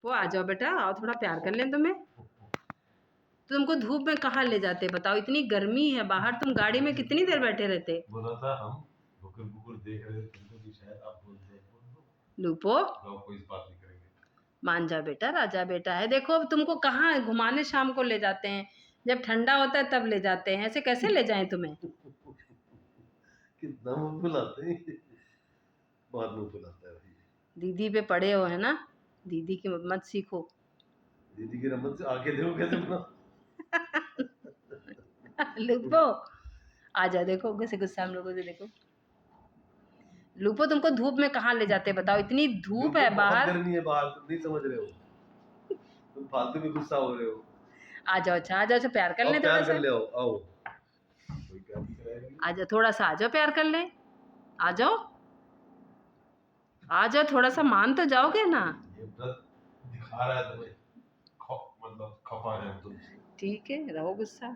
वो आ जाओ बेटा, आओ थोड़ा प्यार कर लें तुम्हें। तुमको धूप में कहाँ ले जाते बताओ, इतनी गर्मी है बाहर, तुम गाड़ी में कितनी देर बैठे रहते। बोला था हम बुकुर बुकुर देख रहे थे तुमको कि शायद आप बोल दो लूपो कोई इस बात नहीं करेंगे। मान जा बेटा, राजा बेटा है। देखो अब तुमको कहाँ घुमाने शाम को ले जाते हैं, जब ठंडा होता है तब ले जाते हैं, ऐसे कैसे ले जाएं तुम्हें। कितना मुंह फुलाते हैं, बहुत मुंह फुलाता है भाई। दीदी पे पड़े हो है ना, दीदी की मत सीखो। दीदी की रमत से आके देखो कैसे बना। लूपो आ जा, देखो कैसे गुस्सा हम लोगों से, देखो लूपो तुमको धूप में कहाँ ले जाते बताओ, इतनी धूप है बहुत बाहर। गर्मी है बाहर, तुम नहीं समझ रहे हो, तुम फालतू में गुस्सा हो रहे हो। आ जाओ, अच्छा आ जाओ, अच्छा प्यार कर अब ले थोड़ा प्यार कर सा। ले, आओ आओ, कोई प्यार नहीं कराएगी। आ जाओ थोड़ा सा, आ जाओ प्यार कर ले, आ जाओ आ जाओ, थोड़ा सा मान तो जाओगे ना। ये व्रत दिखा रहा है तुम्हें, मतलब खफा है तुमसे। ठीक है, रहो गुस्सा।